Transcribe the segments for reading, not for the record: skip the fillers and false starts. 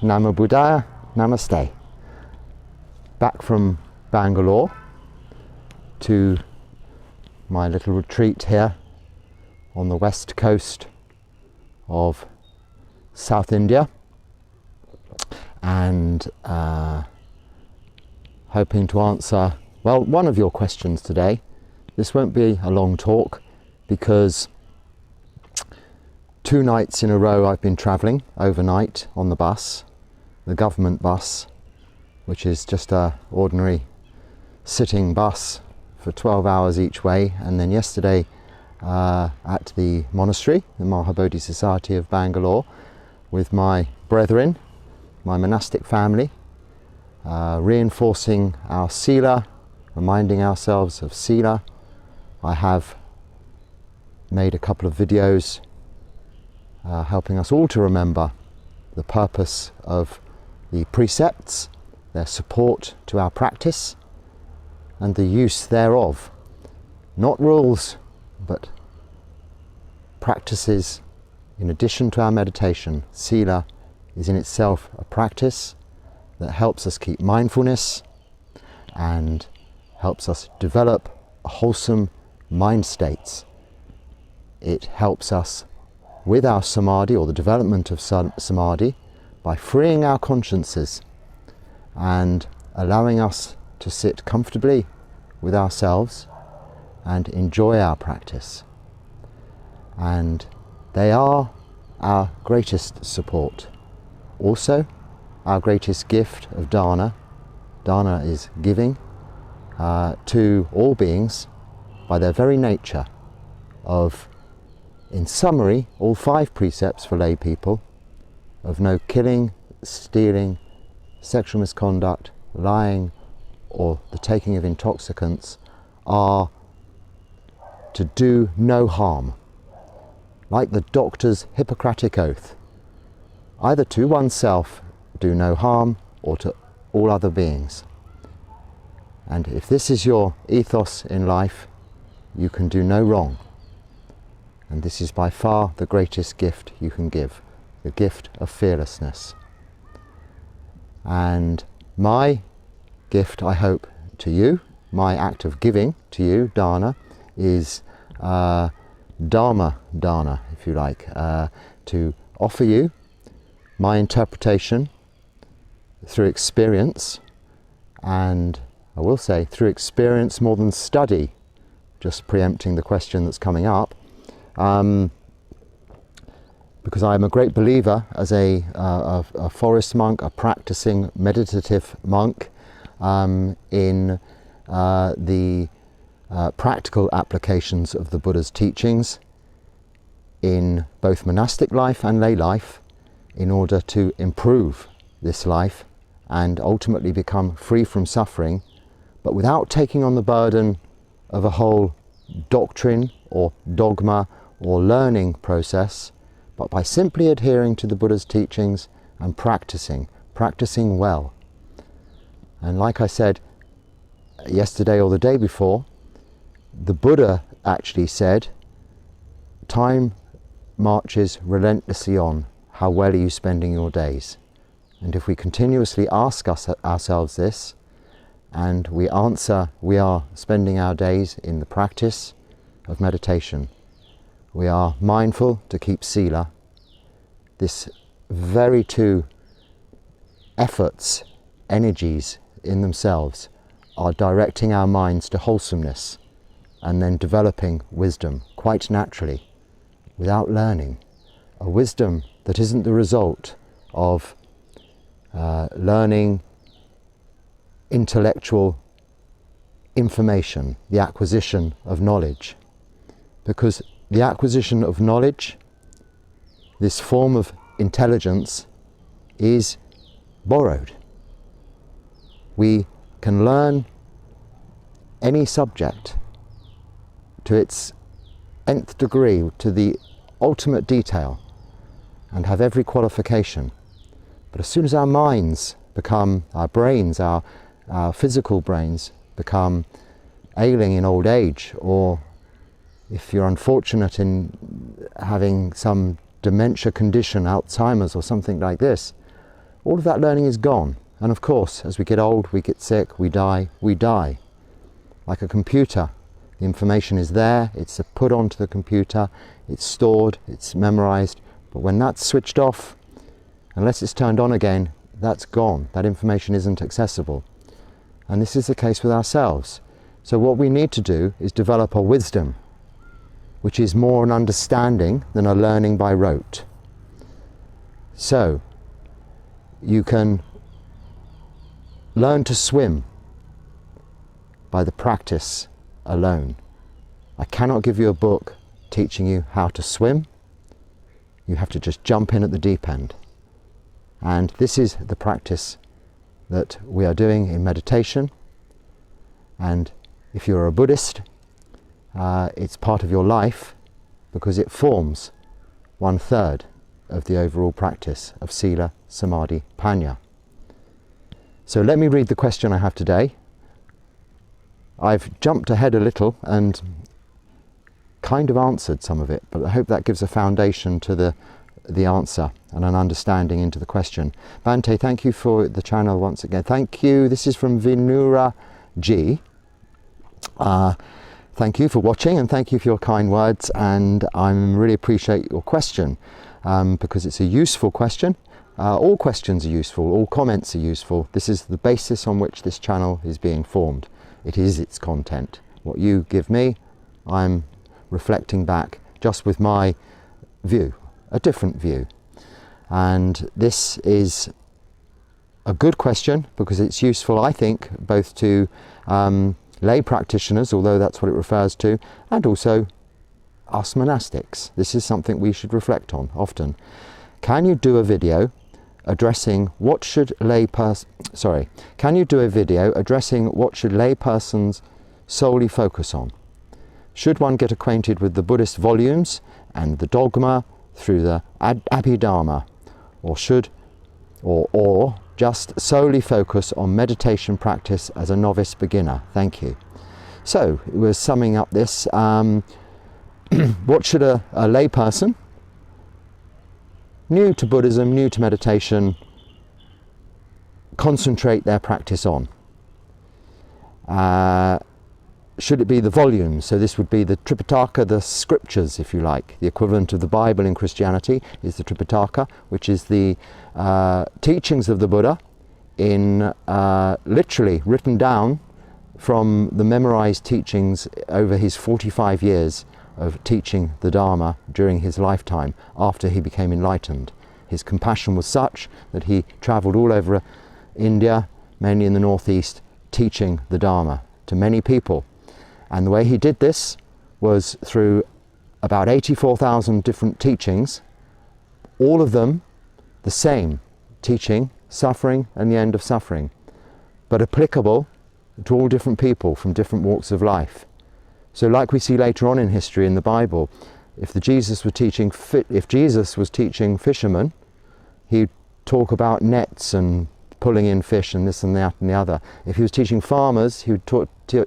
Namo Buddhaya, Namaste. Back from Bangalore to my little retreat here on the west coast of South India, and hoping to answer, well, one of your questions today. This won't be a long talk because 2 nights in a row I've been travelling overnight on the bus, the government bus, which is just a ordinary sitting bus for 12 hours each way. And then yesterday at the monastery, the Mahabodhi Society of Bangalore, with my brethren, my monastic family, reinforcing our Sila, reminding ourselves of Sila. I have made a couple of videos helping us all to remember the purpose of the precepts, their support to our practice, and the use thereof. Not rules, but practices in addition to our meditation. Sila is in itself a practice that helps us keep mindfulness and helps us develop wholesome mind states. It helps us with our samadhi, or the development of samadhi, by freeing our consciences and allowing us to sit comfortably with ourselves and enjoy our practice. And they are our greatest support. Also, our greatest gift of dana. Dana is giving to all beings by their very nature of, in summary, all 5 precepts for lay people of no killing, stealing, sexual misconduct, lying, or the taking of intoxicants are to do no harm, like the doctor's Hippocratic oath, either to oneself, do no harm, or to all other beings. And if this is your ethos in life, you can do no wrong. And this is by far the greatest gift you can give, the gift of fearlessness. And my gift, I hope, to you, my act of giving to you, dana, is Dharma dana, if you like, to offer you my interpretation through experience, and I will say through experience more than study, just preempting the question that's coming up, because I am a great believer as a forest monk, a practicing meditative monk, in the practical applications of the Buddha's teachings in both monastic life and lay life, in order to improve this life and ultimately become free from suffering, but without taking on the burden of a whole doctrine or dogma or learning process, but by simply adhering to the Buddha's teachings and practicing well. And like I said yesterday or the day before, the Buddha actually said, time marches relentlessly on. How well are you spending your days? And if we continuously ask ourselves this, and we answer, we are spending our days in the practice of meditation, we are mindful to keep Sila, this very 2 efforts, energies in themselves, are directing our minds to wholesomeness and then developing wisdom quite naturally, without learning. A wisdom that isn't the result of learning intellectual information, the acquisition of knowledge. Because the acquisition of knowledge, this form of intelligence, is borrowed. We can learn any subject to its nth degree, to the ultimate detail, and have every qualification. But as soon as our minds become, our brains, our physical brains become ailing in old age, or if you're unfortunate in having some dementia condition, Alzheimer's or something like this, all of that learning is gone. And of course, as we get old, we get sick, we die. Like a computer, the information is there, it's put onto the computer, it's stored, it's memorized, but when that's switched off, unless it's turned on again, that's gone. That information isn't accessible. And this is the case with ourselves. So what we need to do is develop a wisdom, which is more an understanding than a learning by rote. So you can learn to swim by the practice alone. I cannot give you a book teaching you how to swim. You have to just jump in at the deep end. And this is the practice that we are doing in meditation. And if you're a Buddhist, it's part of your life because it forms 1/3 of the overall practice of Sila, Samadhi, Panya. So let me read the question I have today. I've jumped ahead a little and kind of answered some of it, but I hope that gives a foundation to the answer and an understanding into the question. Bhante, thank you for the channel once again. Thank you. This is from Vinura G. Thank you for watching and thank you for your kind words, and I really appreciate your question because it's a useful question. All questions are useful, all comments are useful. This is the basis on which this channel is being formed. It is its content. What you give me, I'm reflecting back just with my view, a different view. And this is a good question because it's useful, I think, both to lay practitioners, although that's what it refers to, and also us monastics. This is something we should reflect on often. Can you do a video addressing what should can you do a video addressing what should lay persons solely focus on? Should one get acquainted with the Buddhist volumes and the dogma through the Abhidharma, or just solely focus on meditation practice as a novice beginner? Thank you. So we're summing up this. What should a lay person new to Buddhism, new to meditation, concentrate their practice on? Should it be the volumes? So this would be the Tripitaka, the scriptures, if you like. The equivalent of the Bible in Christianity is the Tripitaka, which is the teachings of the Buddha in literally written down from the memorized teachings over his 45 years of teaching the Dhamma during his lifetime after he became enlightened. His compassion was such that he travelled all over India, mainly in the northeast, teaching the Dhamma to many people. And the way he did this was through about 84,000 different teachings, all of them the same, teaching suffering and the end of suffering, but applicable to all different people from different walks of life. So like we see later on in history in the Bible, if Jesus was teaching fishermen, he'd talk about nets and pulling in fish and this and that and the other. If he was teaching farmers, he would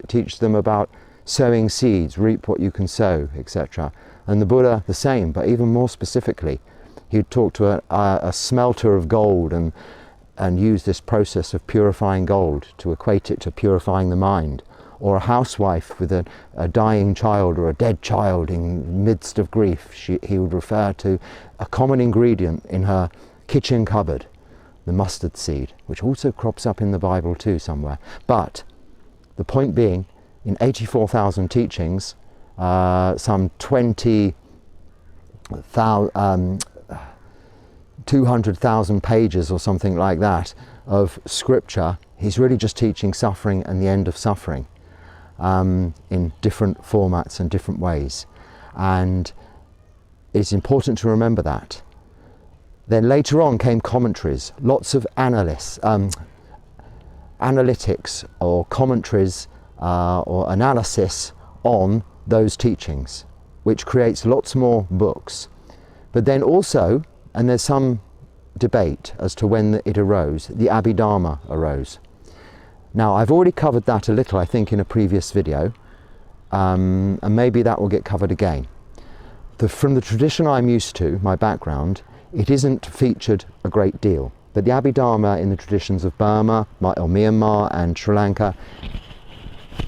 teach them about sowing seeds, reap what you can sow, etc. And the Buddha the same, but even more specifically. He'd talk to a smelter of gold and use this process of purifying gold to equate it to purifying the mind. Or a housewife with a dying child or a dead child in the midst of grief, he would refer to a common ingredient in her kitchen cupboard, the mustard seed, which also crops up in the Bible too somewhere. But the point being, in 84,000 teachings, some 200,000 pages or something like that of scripture, he's really just teaching suffering and the end of suffering. In different formats and different ways, and it's important to remember that. Then later on came commentaries, lots of analytics or commentaries or analysis on those teachings, which creates lots more books. But then also, and there's some debate as to when it arose, the Abhidharma arose. Now, I've already covered that a little, I think, in a previous video, and maybe that will get covered again. From the tradition I'm used to, my background, it isn't featured a great deal. But the Abhidharma in the traditions of Burma or Myanmar and Sri Lanka,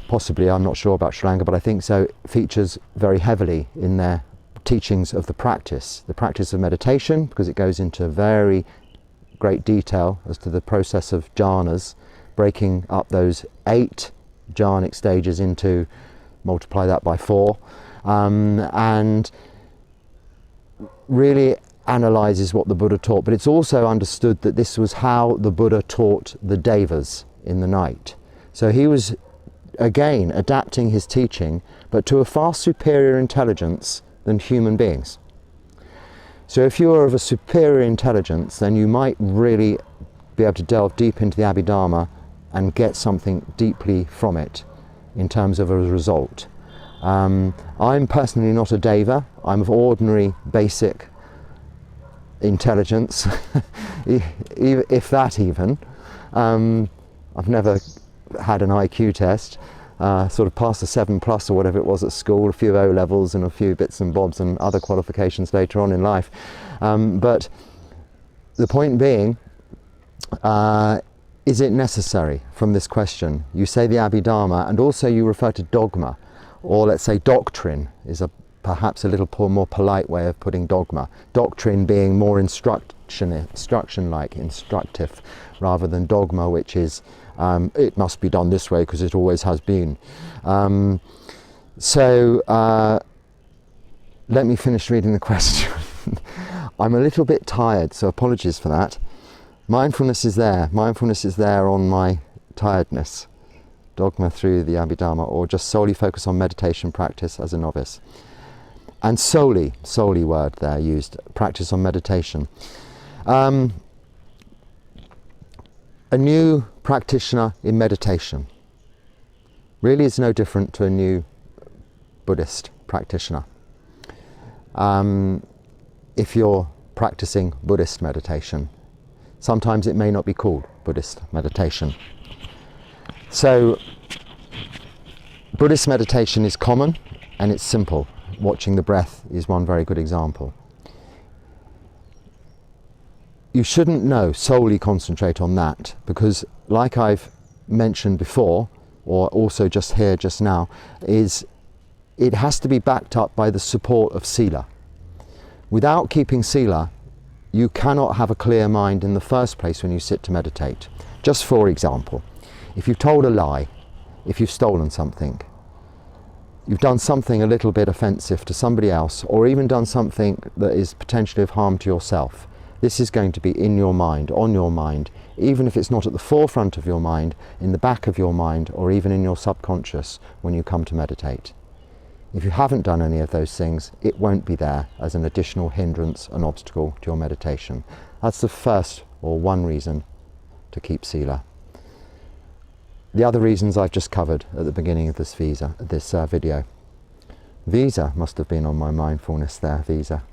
possibly, I'm not sure about Sri Lanka, but I think so, features very heavily in their teachings of the practice of meditation, because it goes into very great detail as to the process of jhanas, breaking up those 8 jhanic stages into, multiply that by 4, and really analyzes what the Buddha taught. But it's also understood that this was how the Buddha taught the devas in the night. So he was again adapting his teaching, but to a far superior intelligence than human beings. So if you are of a superior intelligence, then you might really be able to delve deep into the Abhidharma and get something deeply from it in terms of a result. I'm personally not a deva. I'm of ordinary, basic intelligence, if that even. I've never had an IQ test. Sort of passed a 7+ or whatever it was at school, a few O levels and a few bits and bobs and other qualifications later on in life. But the point being, is it necessary from this question? You say the Abhidharma, and also you refer to dogma, or let's say doctrine is perhaps a little more polite way of putting dogma. Doctrine being more instruction-like, instructive, rather than dogma, which is it must be done this way because it always has been. Let me finish reading the question. I'm a little bit tired, so apologies for that. Mindfulness is there. Mindfulness is there on my tiredness. Dogma through the Abhidharma, or just solely focus on meditation practice as a novice. And solely word there used, practice on meditation. A new practitioner in meditation really is no different to a new Buddhist practitioner. If you're practicing Buddhist meditation, sometimes it may not be called Buddhist meditation. So Buddhist meditation is common and it's simple. Watching the breath is one very good example. You shouldn't solely concentrate on that, because like I've mentioned before, or also just here just now, is it has to be backed up by the support of Sila. Without keeping Sila, you cannot have a clear mind in the first place when you sit to meditate. Just for example, if you've told a lie, if you've stolen something, you've done something a little bit offensive to somebody else, or even done something that is potentially of harm to yourself, this is going to be in your mind, on your mind, even if it's not at the forefront of your mind, in the back of your mind, or even in your subconscious when you come to meditate. If you haven't done any of those things, it won't be there as an additional hindrance, an obstacle to your meditation. That's the first or one reason to keep Sila. The other reasons I've just covered at the beginning of this video. Visa must have been on my mindfulness there, visa.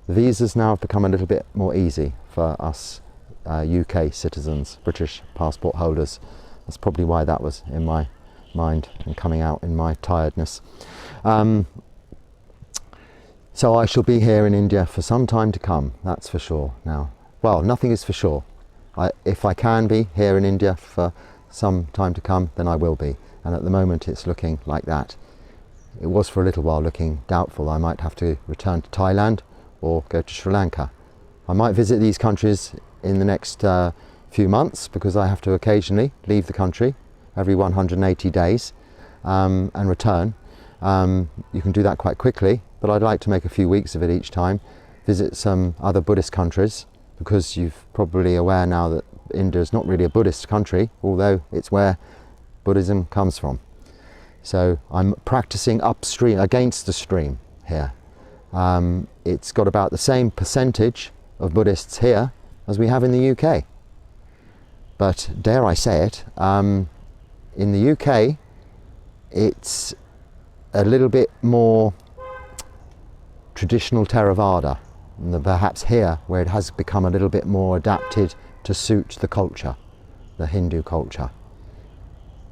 The visas now have become a little bit more easy for us UK citizens, British passport holders. That's probably why that was in my mind and coming out in my tiredness. So I shall be here in India for some time to come, that's for sure now. Well, nothing is for sure. If I can be here in India for some time to come, then I will be. And at the moment it's looking like that. It was for a little while looking doubtful. I might have to return to Thailand or go to Sri Lanka. I might visit these countries in the next few months, because I have to occasionally leave the country every 180 days and return. You can do that quite quickly, but I'd like to make a few weeks of it each time, visit some other Buddhist countries, because you're probably aware now that India is not really a Buddhist country, although it's where Buddhism comes from. So I'm practicing upstream, against the stream here. It's got about the same percentage of Buddhists here as we have in the UK. But dare I say it, in the UK it's a little bit more traditional Theravada than perhaps here, where it has become a little bit more adapted to suit the culture, the Hindu culture.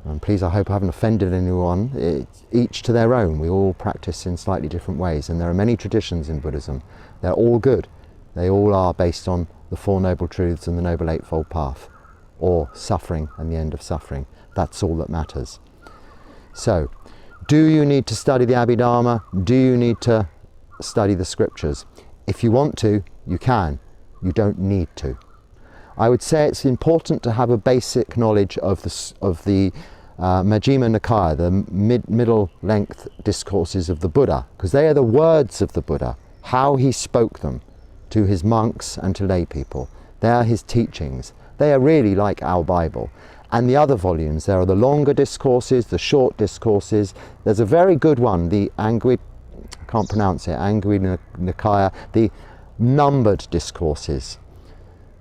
And please, I hope I haven't offended anyone. It's each to their own. We all practice in slightly different ways, and there are many traditions in Buddhism. They're all good. They all are based on the Four Noble Truths and the Noble Eightfold Path, or suffering and the end of suffering. That's all that matters. So, do you need to study the Abhidharma? Do you need to study the scriptures? If you want to, you can. You don't need to. I would say it's important to have a basic knowledge of the Majjhima Nikaya, the middle length discourses of the Buddha, because they are the words of the Buddha, how he spoke them to his monks and to lay people. They are his teachings. They are really like our Bible. And the other volumes, there are the longer discourses, the short discourses. There's a very good one, the Angui Nikaya, the numbered discourses.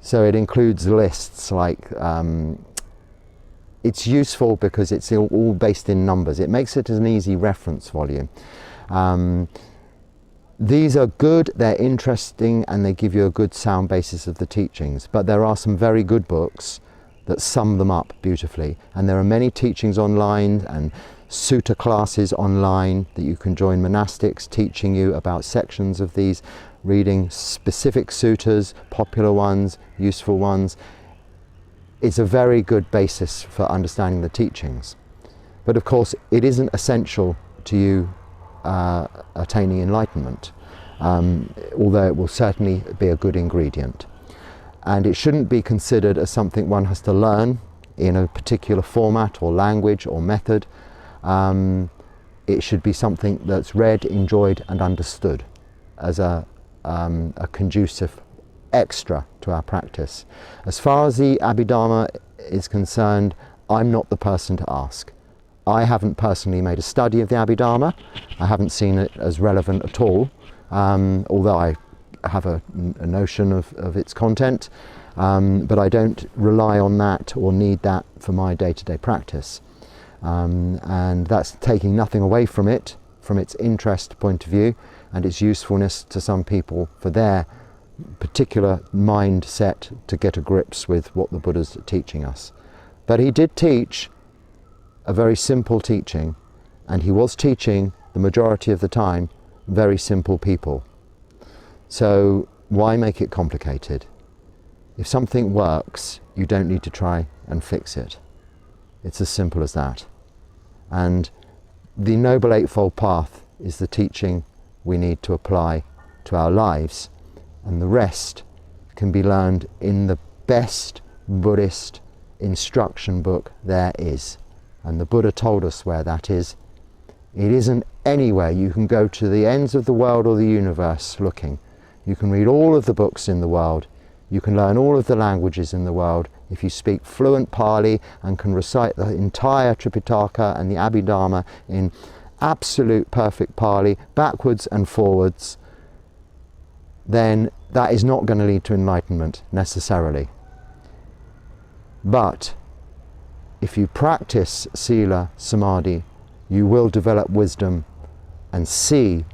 So it includes lists like, it's useful because it's all based in numbers. It makes it an easy reference volume. These are good, they're interesting, and they give you a good sound basis of the teachings. But there are some very good books that sum them up beautifully. And there are many teachings online and sutta classes online that you can join, monastics teaching you about sections of these, reading specific suttas, popular ones, useful ones. It's a very good basis for understanding the teachings. But of course, it isn't essential to you attaining enlightenment, although it will certainly be a good ingredient. And it shouldn't be considered as something one has to learn in a particular format or language or method. It should be something that's read, enjoyed and understood as a conducive extra to our practice. As far as the Abhidharma is concerned, I'm not the person to ask. I haven't personally made a study of the Abhidharma. I haven't seen it as relevant at all, although I have a notion of its content, but I don't rely on that or need that for my day-to-day practice. And that's taking nothing away from it, from its interest point of view and its usefulness to some people for their particular mindset to get a grips with what the Buddha's teaching us. But he did teach a very simple teaching, and he was teaching the majority of the time very simple people. So why make it complicated? If something works, you don't need to try and fix it. It's as simple as that. And the Noble Eightfold Path is the teaching we need to apply to our lives, and the rest can be learned in the best Buddhist instruction book there is. And the Buddha told us where that is. It isn't anywhere. You can go to the ends of the world or the universe looking. You can read all of the books in the world. You can learn all of the languages in the world. If you speak fluent Pali and can recite the entire Tripitaka and the Abhidharma in absolute perfect Pali, backwards and forwards, then that is not going to lead to enlightenment necessarily. But if you practice Sila, Samadhi, you will develop wisdom and see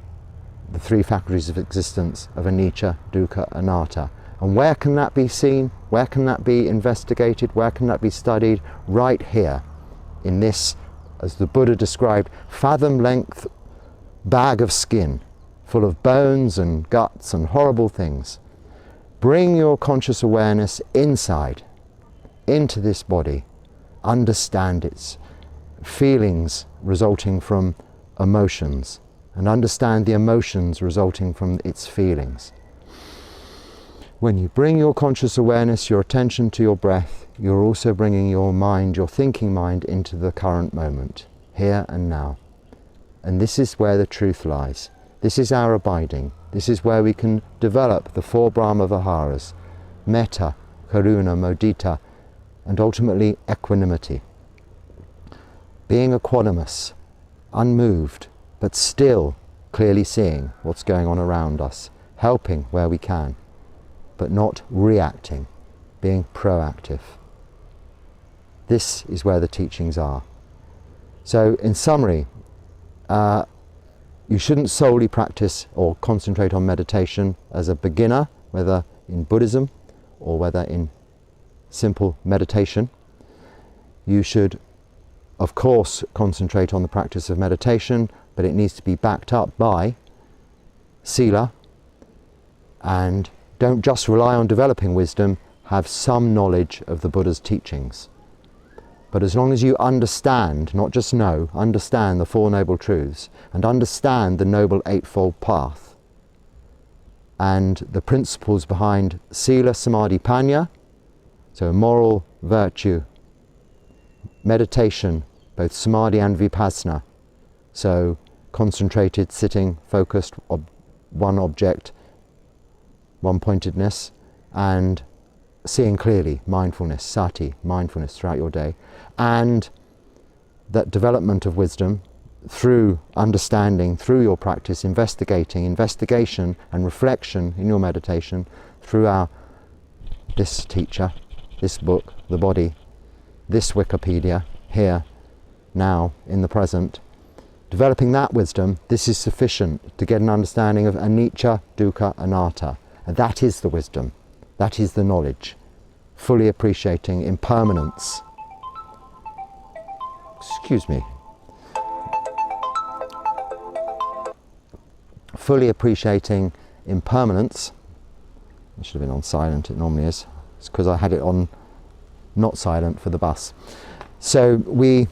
the three faculties of existence of anicca, dukkha, anatta. And where can that be seen? Where can that be investigated? Where can that be studied? Right here, in this, as the Buddha described, fathom-length bag of skin, full of bones and guts and horrible things. Bring your conscious awareness inside, into this body. Understand its feelings resulting from emotions, and understand the emotions resulting from its feelings. When you bring your conscious awareness, your attention to your breath, you're also bringing your mind, your thinking mind, into the current moment, here and now. And this is where the truth lies. This is our abiding. This is where we can develop the four Brahma Viharas, metta, karuna, mudita, and ultimately equanimity. Being equanimous, unmoved, but still clearly seeing what's going on around us, helping where we can, but not reacting, being proactive. This is where the teachings are. So in summary, you shouldn't solely practice or concentrate on meditation as a beginner, whether in Buddhism or whether in simple meditation. You should, of course, concentrate on the practice of meditation, but it needs to be backed up by Sila and don't just rely on developing wisdom, have some knowledge of the Buddha's teachings. But as long as you understand, not just know, understand the Four Noble Truths and understand the Noble Eightfold Path and the principles behind Sila, Samadhi, Panya, so moral virtue, meditation, both Samadhi and Vipassana, so concentrated, sitting, focused, one object, one-pointedness, and seeing clearly, mindfulness, sati, mindfulness throughout your day, and that development of wisdom through understanding, through your practice, investigation and reflection in your meditation through this teacher, this book, the body, this Wikipedia, here, now, in the present. Developing that wisdom, this is sufficient to get an understanding of anicca, dukkha, anatta. And that is the wisdom, that is the knowledge, fully appreciating impermanence. Excuse me. Fully appreciating impermanence. It should have been on silent, it normally is. It's because I had it on not silent for the bus. So we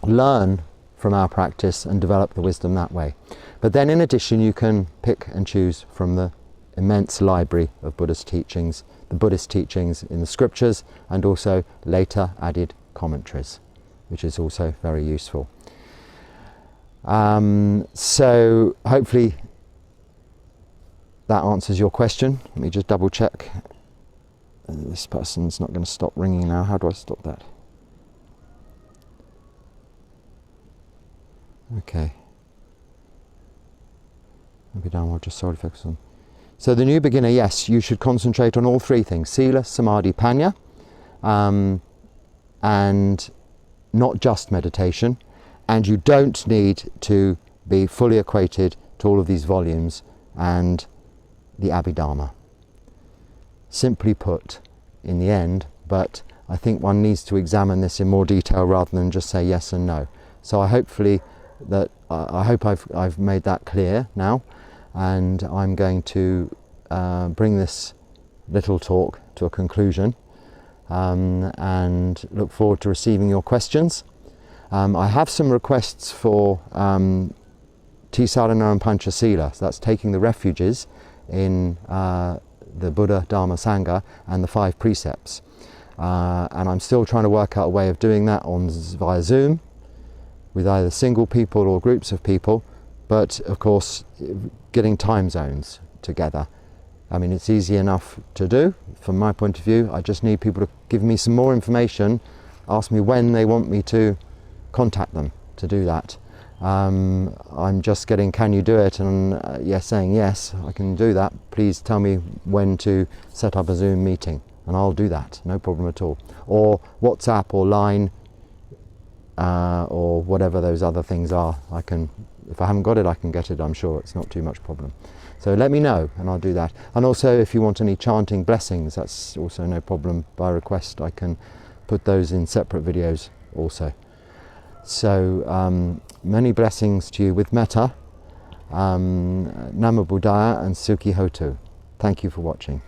learn from our practice and develop the wisdom that way. But then in addition you can pick and choose from the immense library of Buddhist teachings, the Buddhist teachings in the scriptures and also later added commentaries, which is also very useful. So hopefully that answers your question. Let me just double check. This person's not going to stop ringing now. How do I stop that? Okay. Abhidharma, I'll just solely focus on. So the new beginner, yes, you should concentrate on all three things: Sila, Samadhi, Panya, and not just meditation. And you don't need to be fully acquainted to all of these volumes and the Abhidharma. Simply put, in the end, but I think one needs to examine this in more detail rather than just say yes and no. So I hope I've made that clear now, and I'm going to bring this little talk to a conclusion and look forward to receiving your questions. I have some requests for Tisarana and Panchasila, so that's taking the refuges in the Buddha, Dhamma, Sangha and the 5 precepts. And I'm still trying to work out a way of doing that via Zoom with either single people or groups of people, but of course getting time zones together. I mean, it's easy enough to do from my point of view. I just need people to give me some more information, ask me when they want me to contact them to do that. I'm just getting, can you do it? And yes, saying yes, I can do that. Please tell me when to set up a Zoom meeting and I'll do that, no problem at all. Or WhatsApp or Line or whatever those other things are. I can, if I haven't got it, I can get it, I'm sure. It's not too much problem. So let me know and I'll do that. And also if you want any chanting blessings, that's also no problem. By request I can put those in separate videos also. So many blessings to you with metta, Namo Buddhaya and Sukhi Hotu. Thank you for watching.